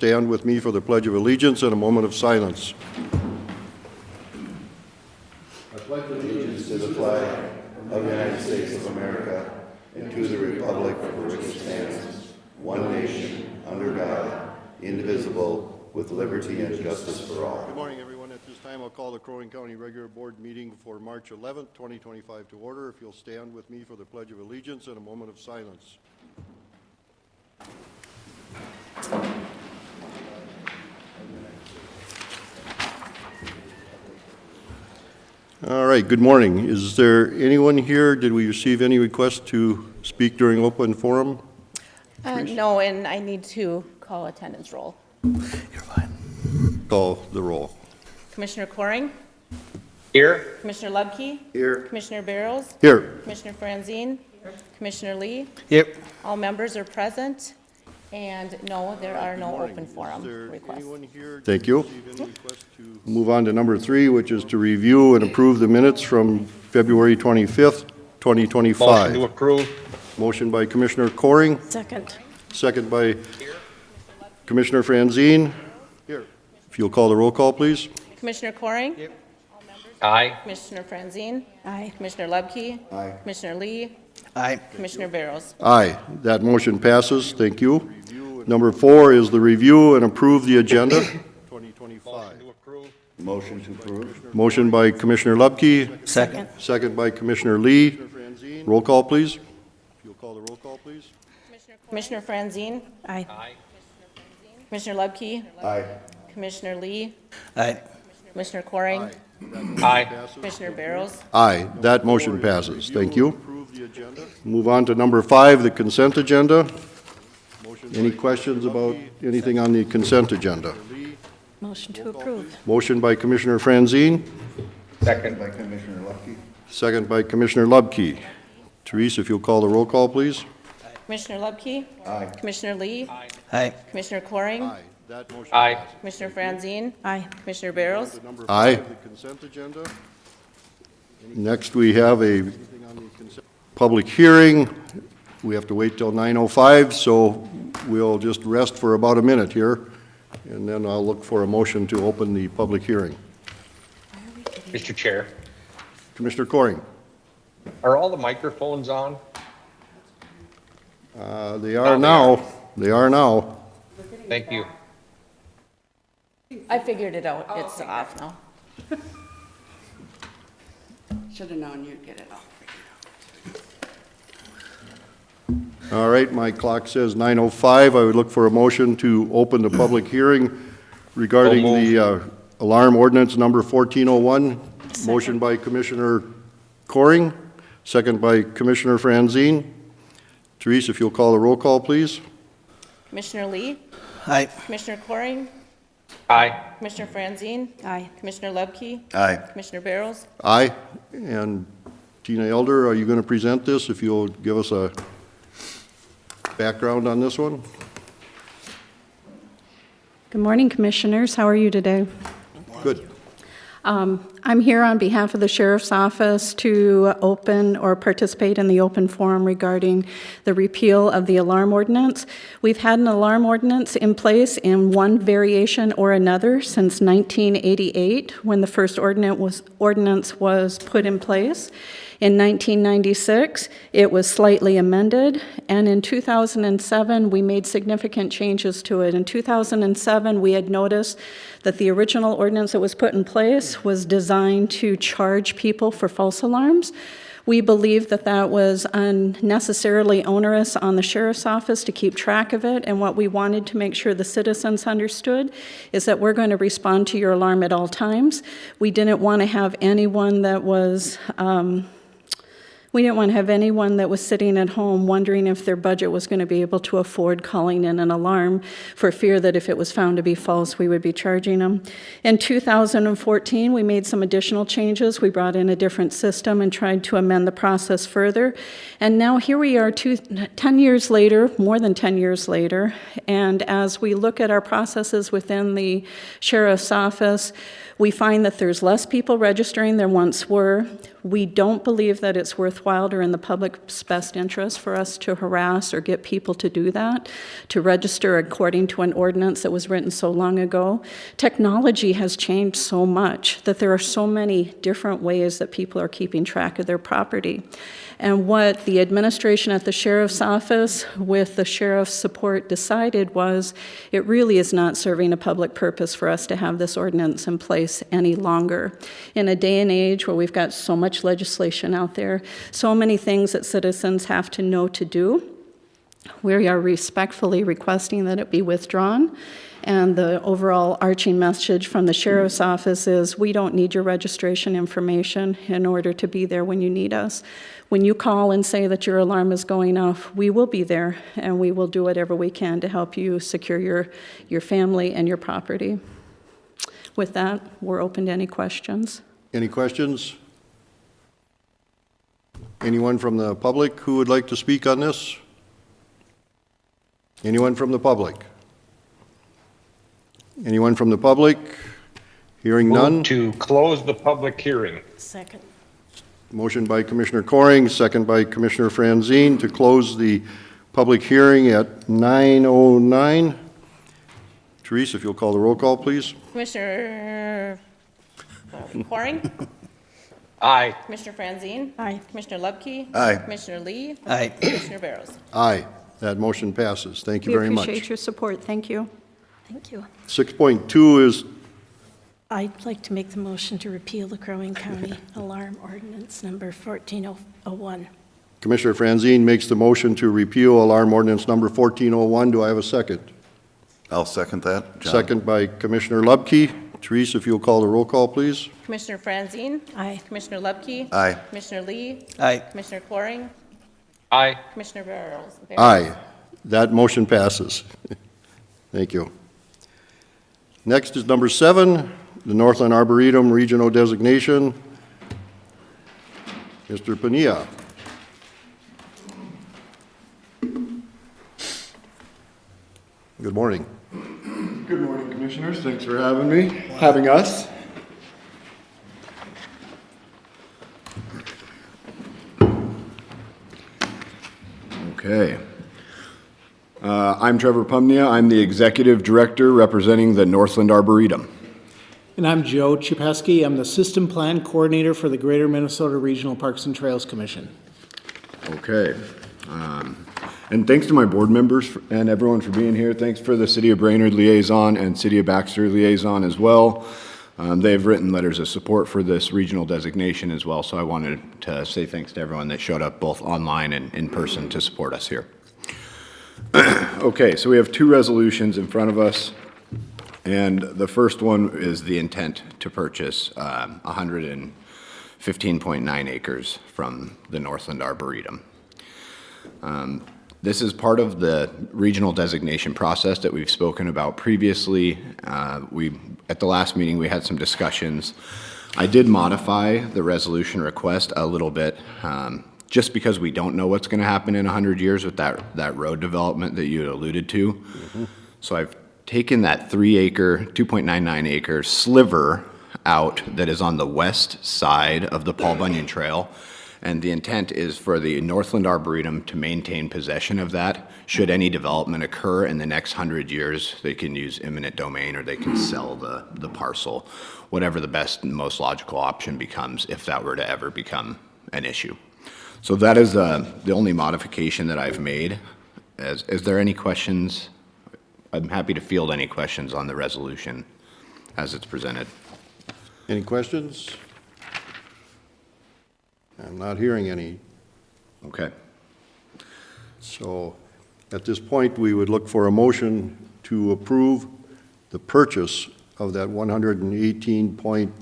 Stand with me for the Pledge of Allegiance and a moment of silence. I pledge allegiance to the flag of the United States of America and to the republic for which it stands, one nation, under God, indivisible, with liberty and justice for all. Good morning, everyone. At this time, I'll call the Crow Wing County Regular Board meeting for March 11th, 2025 to order. If you'll stand with me for the Pledge of Allegiance and a moment of silence. All right, good morning. Is there anyone here? Did we receive any requests to speak during open forum? No, and I need to call attendance roll. You're fine. Call the roll. Commissioner Coring, Here. Commissioner Lubke, Here. Commissioner Barrows, Here. Commissioner Franzine, Commissioner Lee. Yep. All members are present, and no, there are no open forum Is there requests. anyone here? Thank you. Mm-hmm. Receive any requests to move on to number 3, which is to review and approve the minutes from February 25th, 2025. Motion to approve. Motion by Commissioner Coring, Second. second by Commissioner Franzine. Here. If you'll call the roll call, please. Commissioner Coring, Aye. Commissioner Franzine. Aye. Commissioner Lubke. Aye. Commissioner Lee, Aye. Commissioner Barrows. Aye. That motion passes. Thank you. Number 4 is the review and approve the agenda. 2025. Motion to approve. Motion to approve. Motion by Commissioner Lubke, Second. second by Commissioner Lee. Roll call, please. If you'll call the roll call, please. Commissioner Franzine. Aye. Aye. Commissioner Lubke, Aye. Commissioner Lee, Aye. Commissioner Coring, Aye. Commissioner Barrows. Aye. That motion passes. Thank you. Move on to number 5, the consent agenda. Any questions about anything on the consent agenda? Motion to approve. Motion by Commissioner Franzine, Second. By Commissioner Lupke. second by Commissioner Lubke. Therese, if you'll call the roll call, please. Commissioner Lubke, Aye. Commissioner Lee, Aye. Commissioner Coring, That motion Aye. Commissioner Franzine. Aye. Commissioner Barrows. Aye. The consent agenda. Next, we have a public hearing. We have to wait till 9:05, so we'll just rest for about a minute here, and then I'll look for a motion to open the public hearing. Mr. Chair, Commissioner Coring. are all the microphones on? They are now. They are now. Thank you. I figured it out. It's off now. Should have known you'd get it all figured out. All right, my clock says 9:05. I would look for a motion to open the public hearing regarding So the alarm ordinance number 1401. Motion by Commissioner Coring, second by Commissioner Franzine. Therese, if you'll call the roll call, please. Commissioner Lee, Aye. Commissioner Coring, Aye. Commissioner Franzine. Aye. Commissioner Lubke, Aye. Commissioner Barrows. Aye. And Tina Elder, are you going to present this? If you'll give us a background on this one? Good morning, Commissioners. How are you today? Good. I'm here on behalf of the Sheriff's Office to open or participate in the open forum regarding the repeal of the alarm ordinance. We've had an alarm ordinance in place in one variation or another since 1988, when the first ordinance was put in place. In 1996, it was slightly amended, and in 2007, we made significant changes to it. In 2007, we had noticed that the original ordinance that was put in place was designed to charge people for false alarms. We believe that that was unnecessarily onerous on the Sheriff's Office to keep track of it, and what we wanted to make sure the citizens understood is that we're going to respond to your alarm at all times. We didn't want to have anyone that was sitting at home wondering if their budget was going to be able to afford calling in an alarm for fear that if it was found to be false, we would be charging them. In 2014, we made some additional changes. We brought in a different system and tried to amend the process further. And now here we are 10 years later, more than 10 years later, and as we look at our processes within the Sheriff's Office, we find that there's less people registering than once were. We don't believe that it's worthwhile or in the public's best interest for us to harass or get people to do that, to register according to an ordinance that was written so long ago. Technology has changed so much that there are so many different ways that people are keeping track of their property. And what the administration at the sheriff's office, with the sheriff's support, decided was it really is not serving a public purpose for us to have this ordinance in place any longer. In a day and age where we've got so much legislation out there, so many things that citizens have to know to do, we are respectfully requesting that it be withdrawn. And the overall arching message from the sheriff's office is we don't need your registration information in order to be there when you need us. When you call and say that your alarm is going off, we will be there and we will do whatever we can to help you secure your family and your property. With that, we're open to any questions. Any questions? Anyone from the public who would like to speak on this? Anyone from the public? Anyone from the public? Hearing none. Move to close the public hearing. Second. Motion by Commissioner Coring, second by Commissioner Franzine to close the public hearing at 9:09. Therese, if you'll call the roll call, please. Commissioner Coring? Aye. Commissioner Franzine? Aye. Commissioner Lubke? Aye. Commissioner Lee? Aye. Commissioner Barrows? Aye. That motion passes. Thank you We very much. appreciate your support. Thank you. Thank you. 6.2 is, I'd like to make the motion to repeal the Crow Wing County Alarm Ordinance Number 1401. Commissioner Franzine makes the motion to repeal alarm ordinance number 1401. Do I have a second? I'll second that, John. Second by Commissioner Lubke. Therese, if you'll call the roll call, please. Commissioner Franzine? Aye. Commissioner Lubke? Aye. Commissioner Lee? Aye. Commissioner Coring? Aye. Commissioner Barrows? Aye. That motion passes. Thank you. Next is number 7, the Northland Arboretum Regional Designation. Mr. Pania. Good morning. Good morning, Commissioners. Thanks for having us. Okay. I'm Trevor Pumnia. I'm the Executive Director representing the Northland Arboretum. And I'm Joe Chupesky. I'm the System Plan Coordinator for the Greater Minnesota Regional Parks and Trails Commission. Okay. And thanks to my board members and everyone for being here. Thanks for the City of Brainerd liaison and City of Baxter liaison as well. They've written letters of support for this regional designation as well, so I wanted to say thanks to everyone that showed up both online and in person to support us here. Okay, so we have 2 resolutions in front of us, and the first one is the intent to purchase 115.9 acres from the Northland Arboretum. This is part of the regional designation process that we've spoken about previously. At the last meeting, we had some discussions. I did modify the resolution request a little bit, just because we don't know what's gonna happen in 100 years with that road development that you alluded to. Mm-hmm. So I've taken that 3-acre, 2.99 acre sliver out that is on the west side of the Paul Bunyan Trail. And the intent is for the Northland Arboretum to maintain possession of that. Should any development occur in the next 100 years, they can use eminent domain or they can sell the parcel, whatever the best and most logical option becomes if that were to ever become an issue. So that is the only modification that I've made. Is there any questions? I'm happy to field any questions on the resolution as it's presented. Any questions? I'm not hearing any. Okay. So at this point, we would look for a motion to approve the purchase of that 118 point,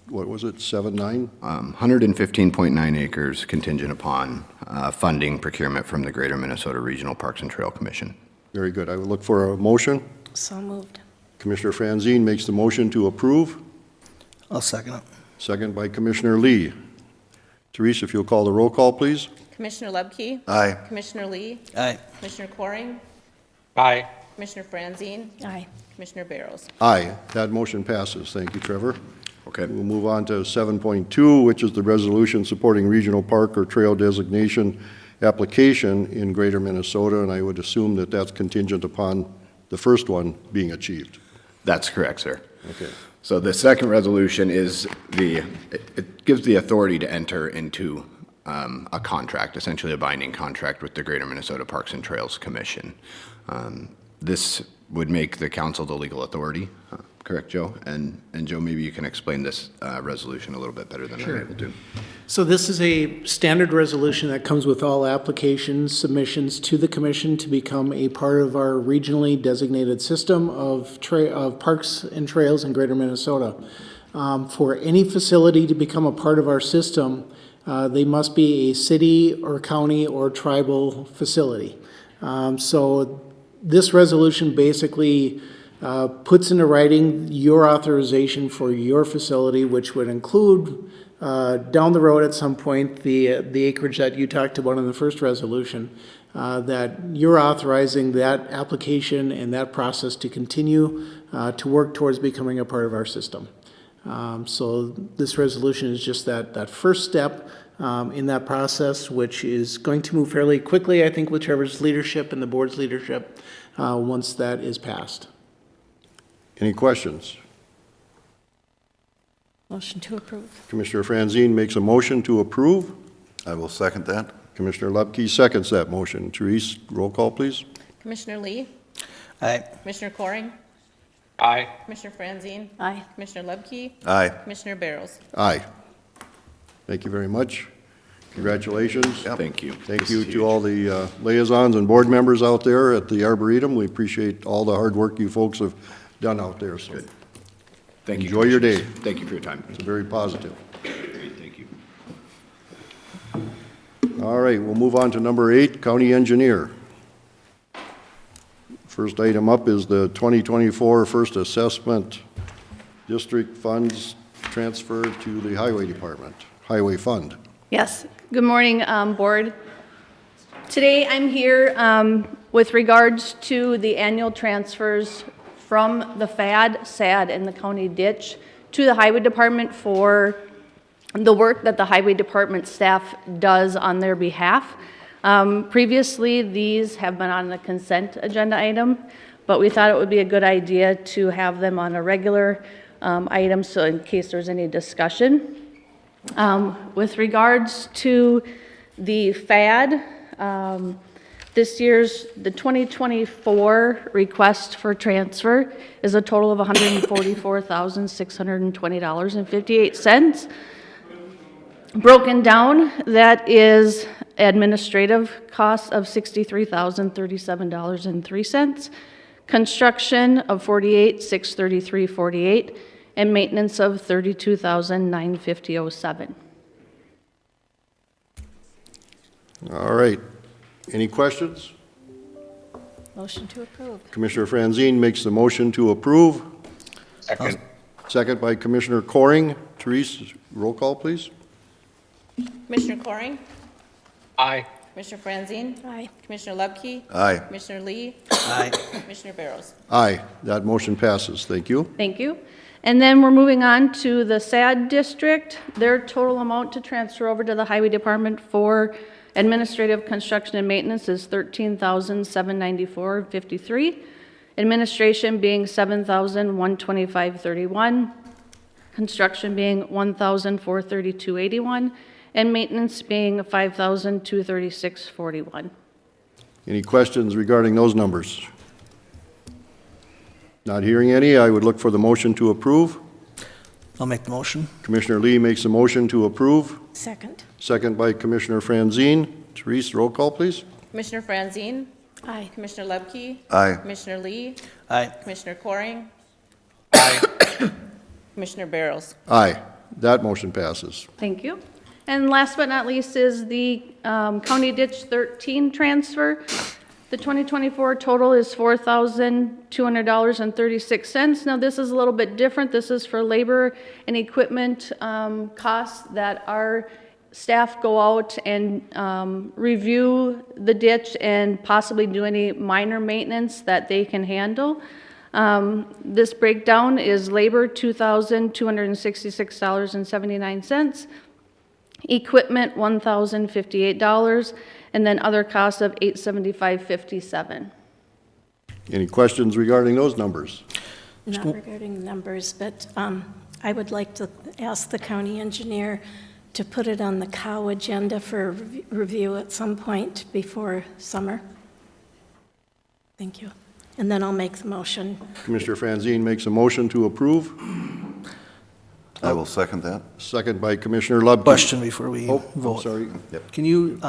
what was it, 79? 115.9 acres contingent upon funding procurement from the Greater Minnesota Regional Parks and Trail Commission. Very good. I would look for a motion. So moved. Commissioner Franzine makes the motion to approve, I'll second it. second by Commissioner Lee. Therese, if you'll call the roll call, please. Commissioner Lubke? Aye. Commissioner Lee? Aye. Commissioner Coring? Aye. Commissioner Franzine? Aye. Commissioner Barrows? Aye. That motion passes. Thank you, Trevor. Okay. We'll move on to 7.2, which is the resolution supporting regional park or trail designation application in Greater Minnesota, and I would assume that that's contingent upon the first one being achieved. That's correct, sir. Okay. So the second resolution is it gives the authority to enter into a contract, essentially a binding contract with the Greater Minnesota Parks and Trails Commission. This would make the council the legal authority, correct, Joe? And Joe, maybe you can explain this resolution a little bit better than I'm able to. So this is a standard resolution that comes with all applications, submissions to the commission to become a part of our regionally designated system of parks and trails in Greater Minnesota. For any facility to become a part of our system, they must be a city or county or tribal facility. So this resolution basically puts into writing your authorization for your facility, which would include down the road at some point the acreage that you talked about in the first resolution, that you're authorizing that application and that process to continue to work towards becoming a part of our system. So this resolution is just that first step in that process, which is going to move fairly quickly, I think, with Trevor's leadership and the board's leadership once that is passed. Any questions? Motion to approve. Commissioner Franzine makes a motion to approve. I will second that. Commissioner Lubke seconds that motion. Therese, roll call, please. Commissioner Lee? Aye. Commissioner Coring? Aye. Commissioner Franzine? Aye. Commissioner Lubke? Aye. Commissioner Barrows? Aye. Thank you very much. Congratulations. Thank you. Thank you to all the liaisons and board members out there at the Arboretum. We appreciate all the hard work you folks have done out there. So Thank you. Enjoy your day. Commissioners. Thank you for your time. it's very positive. Thank you. All right, we'll move on to number 8, County Engineer. First item up is the 2024 First Assessment District Funds Transfer to the Highway Department, Highway Fund. Yes. Good morning, Board. Today, I'm here with regards to the annual transfers from the SAD, and the county ditch to the Highway Department for the work that the Highway Department staff does on their behalf. Previously, these have been on the consent agenda item, but we thought it would be a good idea to have them on a regular item, so in case there's any discussion. With regards to the FAD, this year's, the 2024 request for transfer is a total of $144,620.58. Broken down, that is administrative costs of $63,037.03, construction of $48,633.48, and maintenance of $32,950.07. All right. Any questions? Motion to approve. Commissioner Franzine makes the motion to approve. Second. Second by Commissioner Coring. Therese, roll call, please. Commissioner Coring? Aye. Commissioner Franzine? Aye. Commissioner Lubke? Aye. Commissioner Lee? Aye. Commissioner Barrows? Aye. That motion passes. Thank you. Thank you. And then we're moving on to the SAD district. Their total amount to transfer over to the Highway Department for administrative construction and maintenance is $13,794.53. Administration being $7,125.31. Construction being $1,432.81. And maintenance being $5,236.41. Any questions regarding those numbers? Not hearing any, I would look for the motion to approve. I'll make the motion. Commissioner Lee makes a motion to approve. Second. Second by Commissioner Franzine. Therese, roll call, please. Commissioner Franzine? Aye. Commissioner Lubke? Aye. Commissioner Lee? Aye. Commissioner Coring? Aye. Commissioner Barrows? Aye. That motion passes. Thank you. And last but not least is the County Ditch 13 transfer. The 2024 total is $4,200.36. Now, this is a little bit different. This is for labor and equipment costs that our staff go out and review the ditch and possibly do any minor maintenance that they can handle. This breakdown is labor, $2,266.79, equipment, $1,058, and then other costs of $875.57. Any questions regarding those numbers? Not regarding the numbers, but I would like to ask the county engineer to put it on the COW agenda for review at some point before summer. Thank you. And then I'll make the motion. Commissioner Franzine makes a motion to approve, I will second that. second by Commissioner Lubke. Question before we Oh, I'm vote. sorry. Can you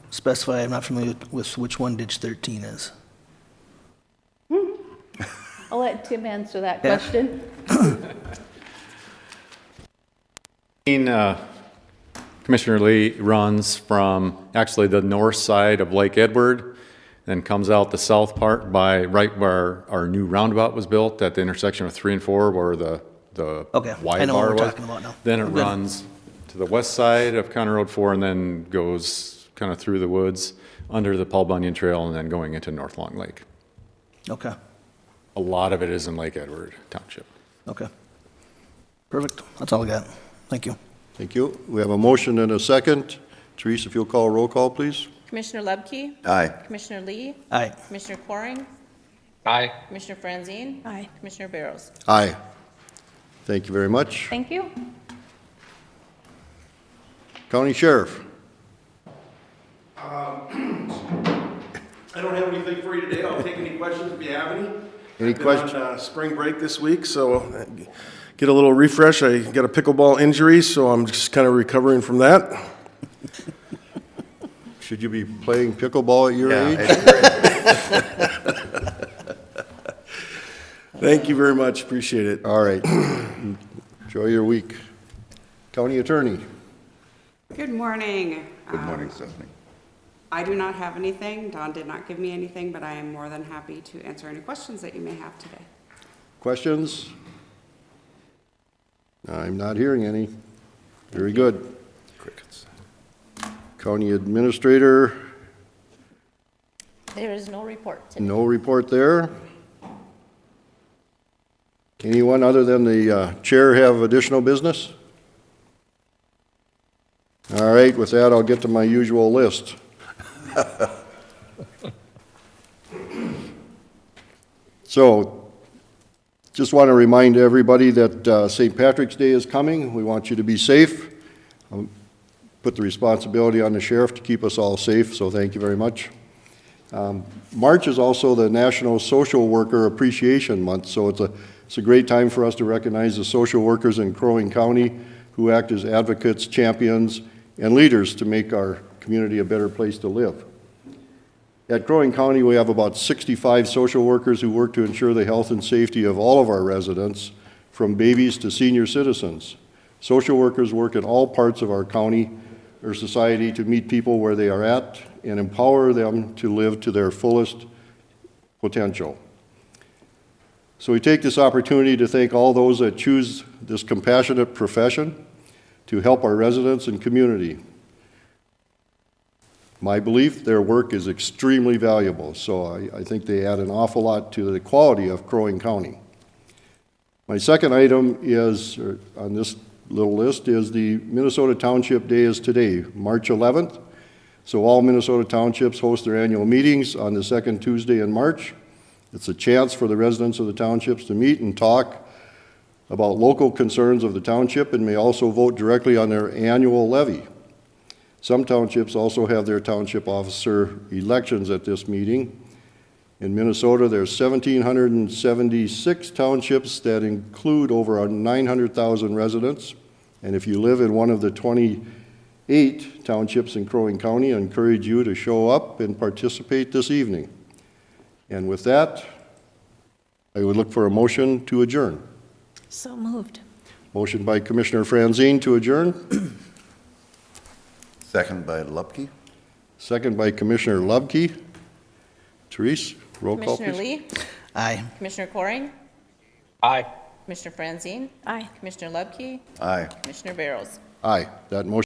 specify, I'm not familiar with which one ditch 13 is? I'll let Tim answer that Yeah. question. Commissioner Lee runs from actually the north side of Lake Edward, then comes out the south part by right where our new roundabout was built at the intersection of 3 and 4 where the Okay, I Y know what bar we're was. talking about now. Then it Good. runs to the west side of County Road 4 and then goes kind of through the woods under the Paul Bunyan Trail and then going into North Long Lake. Okay, A lot of it is in Lake Edward Township. okay. Perfect. That's all I got. Thank you. Thank you. We have a motion and a second. Therese, if you'll call a roll call, please. Commissioner Lubke, Aye. Commissioner Lee, Aye. Commissioner Coring, Aye. Commissioner Franzine, Aye. Commissioner Barrows. Aye. Thank you very much. Thank you. County Sheriff. I don't have anything for you today. I'll take any questions if you have any. Any I've been questions? on spring break this week, so get a little refresh. I got a pickleball injury, so I'm just kind of recovering from that. Should you be playing pickleball at your age? Thank you very much. Appreciate it. All right. Enjoy your week. County Attorney. Good morning. Good morning, Stephanie. I do not have anything. Don did not give me anything, but I am more than happy to answer any questions that you may have today. Questions? I'm not hearing any. Very good. Crickets. County Administrator, There is no report today. no report there. Anyone other than the chair have additional business? All right, with that, I'll get to my usual list. So, just want to remind everybody that St. Patrick's Day is coming. We want you to be safe. Put the responsibility on the sheriff to keep us all safe, so thank you very much. March is also the National Social Worker Appreciation Month, so it's a great time for us to recognize the social workers in Crow Wing County who act as advocates, champions, and leaders to make our community a better place to live. At Crow Wing County, we have about 65 social workers who work to ensure the health and safety of all of our residents, from babies to senior citizens. Social workers work in all parts of our county or society to meet people where they are at and empower them to live to their fullest potential. So we take this opportunity to thank all those that choose this compassionate profession to help our residents and community. My belief, their work is extremely valuable, so I think they add an awful lot to the quality of Crow Wing County. My second item is, on this little list, is the Minnesota Township Day is today, March 11th. So all Minnesota townships host their annual meetings on the second Tuesday in March. It's a chance for the residents of the townships to meet and talk about local concerns of the township and may also vote directly on their annual levy. Some townships also have their township officer elections at this meeting. In Minnesota, there's 1,776 townships that include over 900,000 residents. And if you live in one of the 28 townships in Crow Wing County, I encourage you to show up and participate this evening. And with that, I would look for a motion to adjourn. So moved. Motion by Commissioner Franzine to adjourn, Second by Lupke. second by Commissioner Lubke. Therese, roll call, Commissioner please. Lee, Aye. Commissioner Coring, Aye. Commissioner Franzine, Aye. Commissioner Lubke, Aye. Commissioner Barrows. Aye, that motion